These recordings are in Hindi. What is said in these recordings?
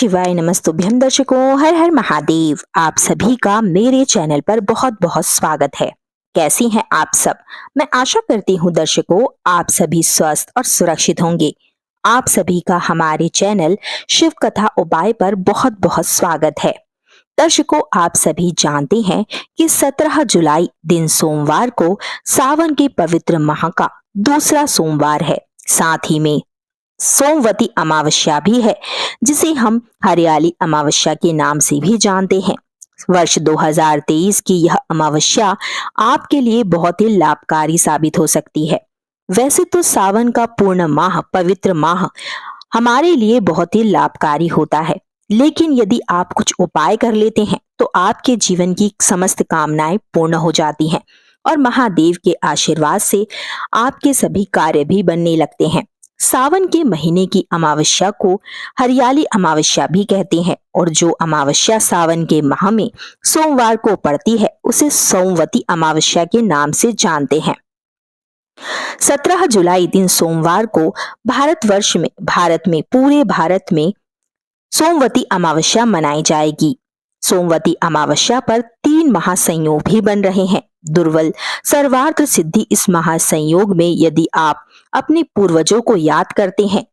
शिवाय नमस्तुभ्यम दर्शकों, हर हर महादेव। आप सभी का मेरे चैनल पर बहुत बहुत स्वागत है। कैसी हैं आप सब? मैं आशा करती हूँ दर्शकों आप सभी स्वस्थ और सुरक्षित होंगे। आप सभी का हमारे चैनल शिव कथा उपाय पर बहुत बहुत स्वागत है। दर्शकों, आप सभी जानते हैं कि 17 जुलाई दिन सोमवार को सावन के पवित्र माह का दूसरा सोमवार है। साथ ही में सोमवती अमावस्या भी है, जिसे हम हरियाली अमावस्या के नाम से भी जानते हैं। वर्ष 2023 की यह अमावस्या आपके लिए बहुत ही लाभकारी साबित हो सकती है। वैसे तो सावन का पूर्ण माह, पवित्र माह हमारे लिए बहुत ही लाभकारी होता है, लेकिन यदि आप कुछ उपाय कर लेते हैं तो आपके जीवन की समस्त कामनाएं पूर्ण हो जाती हैं और महादेव के आशीर्वाद से आपके सभी कार्य भी बनने लगते हैं। सावन के महीने की अमावस्या को हरियाली अमावस्या भी कहते हैं और जो अमावस्या सावन के माह में सोमवार को पड़ती है उसे सोमवती अमावस्या के नाम से जानते हैं। 17 जुलाई दिन सोमवार को भारत में पूरे भारत में सोमवती अमावस्या मनाई जाएगी। सोमवती अमावस्या पर 3 महासंयोग भी बन रहे हैं। दुर्बल सर्वार्थ सिद्धि इस महासंयोग में यदि आप अपने पूर्वजों को याद करते हैं,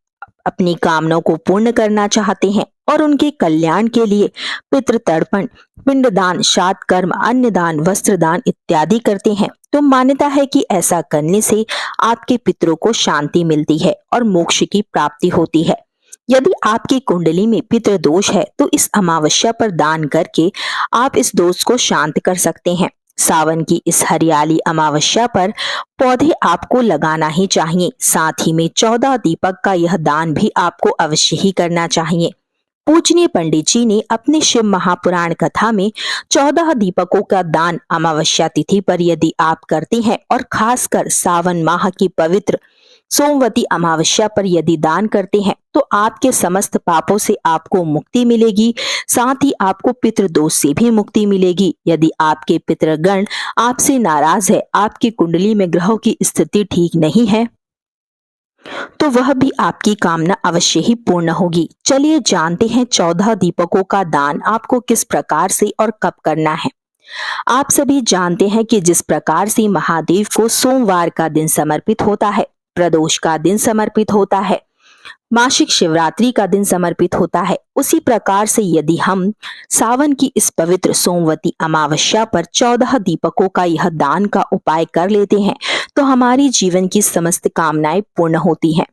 अपनी कामनाओं को पूर्ण करना चाहते हैं और उनके कल्याण के लिए पितृ तर्पण, पिंडदान, श्राद्ध कर्म, अन्नदान, वस्त्रदान इत्यादि करते हैं, तो मान्यता है कि ऐसा करने से आपके पितरों को शांति मिलती है और मोक्ष की प्राप्ति होती है। यदि आपकी कुंडली में पितृ दोष है तो इस अमावस्या पर दान करके आप इस दोष को शांत कर सकते हैं। सावन की इस हरियाली अमावस्या पर पौधे आपको लगाना ही चाहिए। साथ ही में 14 दीपक का यह दान भी आपको अवश्य ही करना चाहिए। पूजनीय पंडित जी ने अपने शिव महापुराण कथा में 14 दीपकों का दान अमावस्या तिथि पर यदि आप करते हैं और खासकर सावन माह की पवित्र सोमवती अमावस्या पर यदि दान करते हैं तो आपके समस्त पापों से आपको मुक्ति मिलेगी। साथ ही आपको पितृदोष से भी मुक्ति मिलेगी। यदि आपके पितृगण आपसे नाराज है, आपकी कुंडली में ग्रहों की स्थिति ठीक नहीं है, तो वह भी आपकी कामना अवश्य ही पूर्ण होगी। चलिए जानते हैं 14 दीपकों का दान आपको किस प्रकार से और कब करना है। आप सभी जानते हैं कि जिस प्रकार से महादेव को सोमवार का दिन समर्पित होता है, प्रदोष का दिन समर्पित होता है, मासिक शिवरात्रि का दिन समर्पित होता है, उसी प्रकार से यदि हम सावन की इस पवित्र सोमवती अमावस्या पर 14 दीपकों का यह दान का उपाय कर लेते हैं तो हमारी जीवन की समस्त कामनाएं पूर्ण होती हैं।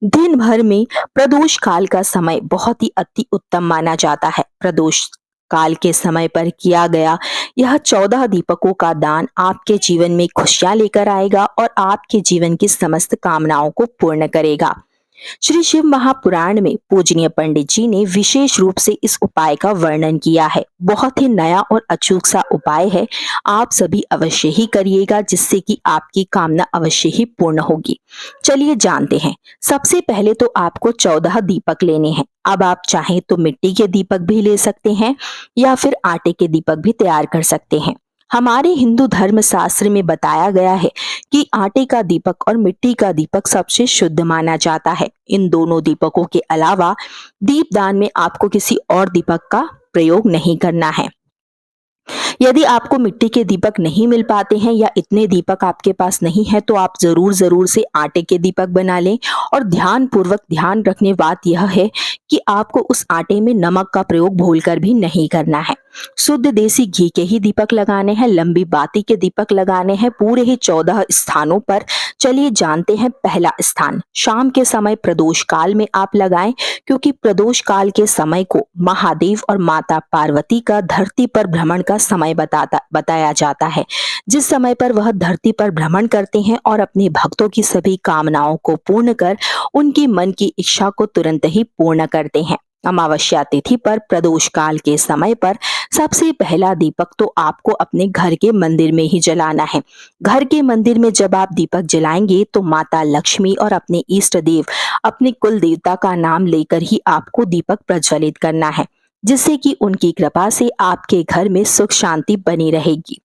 दिन भर में प्रदोष काल का समय बहुत ही अति उत्तम माना जाता है। प्रदोष काल के समय पर किया गया यह 14 दीपकों का दान आपके जीवन में खुशियां लेकर आएगा और आपके जीवन की समस्त कामनाओं को पूर्ण करेगा। श्री शिव महापुराण में पूजनीय पंडित जी ने विशेष रूप से इस उपाय का वर्णन किया है। बहुत ही नया और अचूक सा उपाय है, आप सभी अवश्य ही करिएगा, जिससे कि आपकी कामना अवश्य ही पूर्ण होगी। चलिए जानते हैं। सबसे पहले तो आपको 14 दीपक लेने हैं। अब आप चाहें तो मिट्टी के दीपक भी ले सकते हैं या फिर आटे के दीपक भी तैयार कर सकते हैं। हमारे हिंदू धर्म शास्त्र में बताया गया है कि आटे का दीपक और मिट्टी का दीपक सबसे शुद्ध माना जाता है। इन दोनों दीपकों के अलावा दीपदान में आपको किसी और दीपक का प्रयोग नहीं करना है। यदि आपको मिट्टी के दीपक नहीं मिल पाते हैं या इतने दीपक आपके पास नहीं है तो आप जरूर से आटे के दीपक बना लें। और ध्यान पूर्वक ध्यान रखने बात यह है कि आपको उस आटे में नमक का प्रयोग भूलकर भी नहीं करना है। शुद्ध देसी घी के ही दीपक लगाने हैं, लंबी बाती के दीपक लगाने हैं पूरे ही 14 स्थानों पर। चलिए जानते हैं। पहला स्थान शाम के समय प्रदोष काल में आप लगाएं, क्योंकि प्रदोष काल के समय को महादेव और माता पार्वती का धरती पर भ्रमण का समय बताया जाता है, जिस समय पर वह धरती पर भ्रमण करते हैं और अपने भक्तों की सभी कामनाओं को पूर्ण कर उनकी मन की इच्छा को तुरंत ही पूर्ण करते हैं। अमावस्या तिथि पर प्रदोष काल के समय पर सबसे पहला दीपक तो आपको अपने घर के मंदिर में ही जलाना है। घर के मंदिर में जब आप दीपक जलाएंगे तो माता लक्ष्मी और अपने इष्ट देव, अपने कुल देवता का नाम लेकर ही आपको दीपक प्रज्वलित करना है, जिससे कि उनकी कृपा से आपके घर में सुख शांति बनी रहेगी।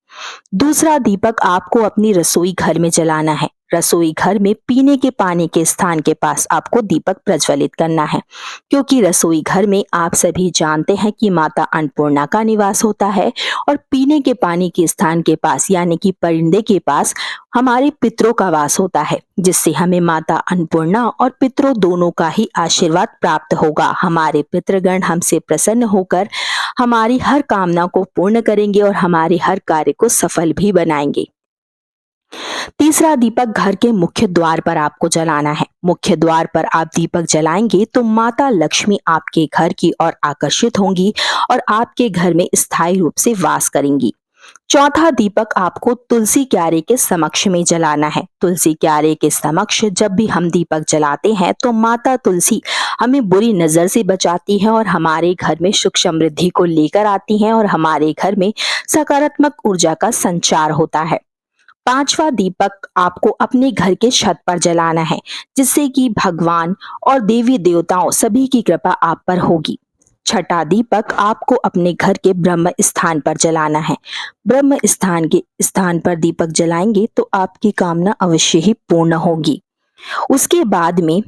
दूसरा दीपक आपको अपनी रसोई घर में जलाना है। रसोई घर में पीने के पानी के स्थान के पास आपको दीपक प्रज्वलित करना है, क्योंकि रसोई घर में आप सभी जानते हैं कि माता अन्नपूर्णा का निवास होता है और पीने के पानी के स्थान के पास यानी कि परिंदे के पास हमारे पितरों का वास होता है, जिससे हमें माता अन्नपूर्णा और पितरों दोनों का ही आशीर्वाद प्राप्त होगा। हमारे पितृगण हमसे प्रसन्न होकर हमारी हर कामना को पूर्ण करेंगे और हमारे हर कार्य को सफल भी बनाएंगे। तीसरा दीपक घर के मुख्य द्वार पर आपको जलाना है। मुख्य द्वार पर आप दीपक जलाएंगे तो माता लक्ष्मी आपके घर की ओर आकर्षित होंगी और आपके घर में स्थायी रूप से वास करेंगी। चौथा दीपक आपको तुलसी क्यारे के समक्ष में जलाना है। तुलसी क्यारे के समक्ष जब भी हम दीपक जलाते हैं तो माता तुलसी हमें बुरी नजर से बचाती है और हमारे घर में सुख समृद्धि को लेकर आती हैं और हमारे घर में सकारात्मक ऊर्जा का संचार होता है। पांचवा दीपक आपको अपने घर के छत पर जलाना है, जिससे कि भगवान और देवी देवताओं सभी की कृपा आप पर होगी। छठा दीपक आपको अपने घर के ब्रह्म स्थान पर जलाना है। ब्रह्म स्थान पर दीपक जलाएंगे तो आपकी कामना अवश्य ही पूर्ण होगी। उसके बाद में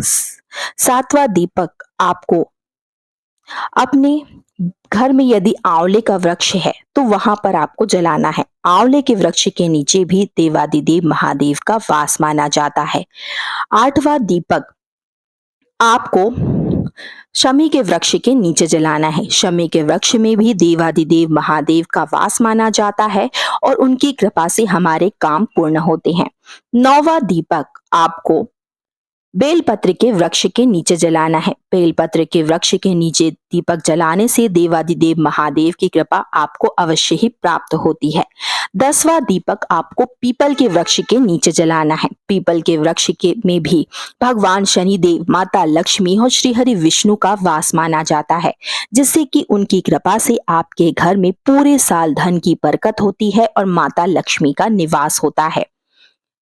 सातवां दीपक आपको अपने घर में यदि आंवले का वृक्ष है तो वहां पर आपको जलाना है। आंवले के वृक्ष के नीचे भी देवादिदेव महादेव का वास माना जाता है। आठवां दीपक आपको शमी के वृक्ष के नीचे जलाना है। शमी के वृक्ष में भी देवादिदेव महादेव का वास माना जाता है और उनकी कृपा से हमारे काम पूर्ण होते हैं। नौवां दीपक आपको बेलपत्र के वृक्ष के नीचे जलाना है। बेलपत्र के वृक्ष के नीचे दीपक जलाने से देवादिदेव महादेव की कृपा आपको अवश्य ही प्राप्त होती है। 10वां दीपक आपको पीपल के वृक्ष के नीचे जलाना है। पीपल के वृक्ष के में भी भगवान शनिदेव, माता लक्ष्मी और श्री हरि विष्णु का वास माना जाता है, जिससे कि उनकी कृपा से आपके घर में पूरे साल धन की बरकत होती है और माता लक्ष्मी का निवास होता है।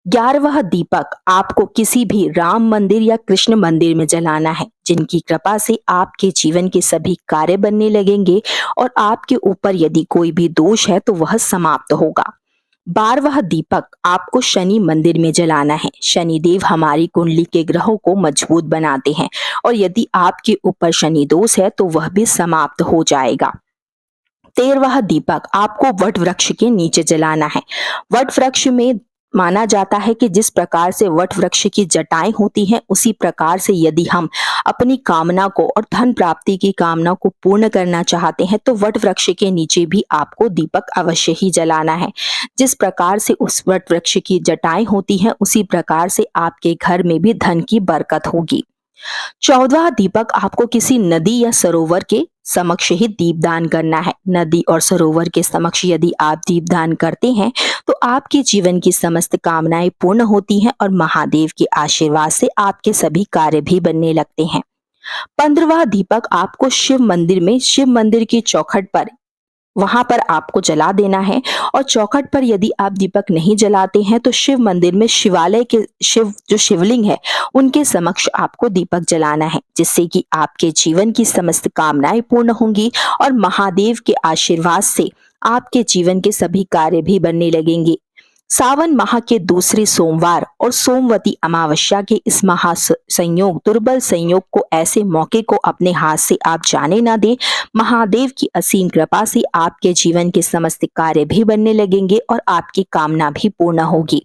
11वां दीपक आपको किसी भी राम मंदिर या कृष्ण मंदिर में जलाना है, जिनकी कृपा से आपके जीवन के सभी कार्य बनने लगेंगे और आपके ऊपर यदि कोई भी दोष है तो वह समाप्त होगा। 12वां दीपक आपको शनि मंदिर में जलाना है। शनिदेव हमारी कुंडली के ग्रहों को मजबूत बनाते हैं और यदि आपके ऊपर शनि दोष है तो वह भी समाप्त हो जाएगा। 13वां दीपक आपको वट वृक्ष के नीचे जलाना है। वट वृक्ष में माना जाता है कि जिस प्रकार से वट वृक्ष की जटाएं होती हैं, उसी प्रकार से यदि हम अपनी कामना को और धन प्राप्ति की कामना को पूर्ण करना चाहते हैं तो वट वृक्ष के नीचे भी आपको दीपक अवश्य ही जलाना है। जिस प्रकार से उस वट वृक्ष की जटाएं होती हैं, उसी प्रकार से आपके घर में भी धन की बरकत होगी। 14वां दीपक आपको किसी नदी या सरोवर के समक्ष ही दीपदान करना है। नदी और सरोवर के समक्ष यदि आप दीपदान करते हैं तो आपके जीवन की समस्त कामनाएं पूर्ण होती हैं और महादेव के आशीर्वाद से आपके सभी कार्य भी बनने लगते हैं। 15वां दीपक आपको शिव मंदिर की चौखट पर वहां पर आपको जला देना है और चौखट पर यदि आप दीपक नहीं जलाते हैं तो शिव मंदिर में शिवालय के जो शिवलिंग है उनके समक्ष आपको दीपक जलाना है, जिससे कि आपके जीवन की समस्त कामनाएं पूर्ण होंगी और महादेव के आशीर्वाद से आपके जीवन के सभी कार्य भी बनने लगेंगे। सावन माह के दूसरे सोमवार और सोमवती अमावस्या के इस दुर्बल संयोग को, ऐसे मौके को अपने हाथ से आप जाने ना दें। महादेव की असीम कृपा से आपके जीवन के समस्त कार्य भी बनने लगेंगे और आपकी कामना भी पूर्ण होगी।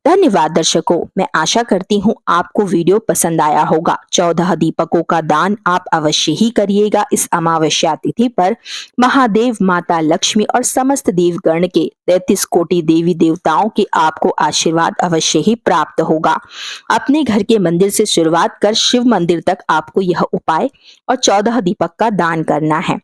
धन्यवाद दर्शकों, मैं आशा करती हूँ आपको वीडियो पसंद आया होगा। 14 दीपकों का दान आप अवश्य ही करिएगा। इस अमावस्या तिथि पर महादेव, माता लक्ष्मी और समस्त देवगण के 33 कोटि देवी देवताओं के आपको आशीर्वाद अवश्य ही प्राप्त होगा। अपने घर के मंदिर से शुरुआत कर शिव मंदिर तक आपको यह उपाय और 14 दीपक का दान करना है।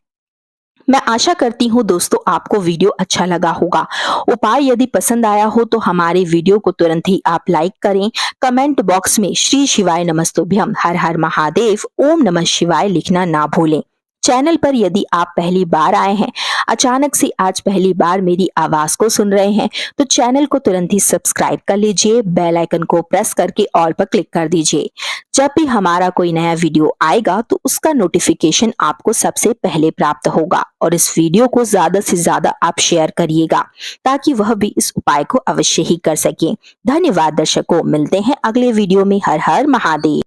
मैं आशा करती हूँ दोस्तों आपको वीडियो अच्छा लगा होगा। उपाय यदि पसंद आया हो तो हमारे वीडियो को तुरंत ही आप लाइक करें। कमेंट बॉक्स में श्री शिवाय नमस्तुभ्यम, हर हर महादेव, ओम नमः शिवाय लिखना ना भूलें। चैनल पर यदि आप पहली बार आए हैं, अचानक से आज पहली बार मेरी आवाज को सुन रहे हैं, तो चैनल को तुरंत ही सब्सक्राइब कर लीजिए, बेल आइकन को प्रेस करके ऑल पर क्लिक कर दीजिए। जब भी हमारा कोई नया वीडियो आएगा तो उसका नोटिफिकेशन आपको सबसे पहले प्राप्त होगा। और इस वीडियो को ज्यादा से ज्यादा आप शेयर करिएगा ताकि वह भी इस उपाय को अवश्य ही कर सके। धन्यवाद दर्शकों, मिलते हैं अगले वीडियो में। हर हर महादेव।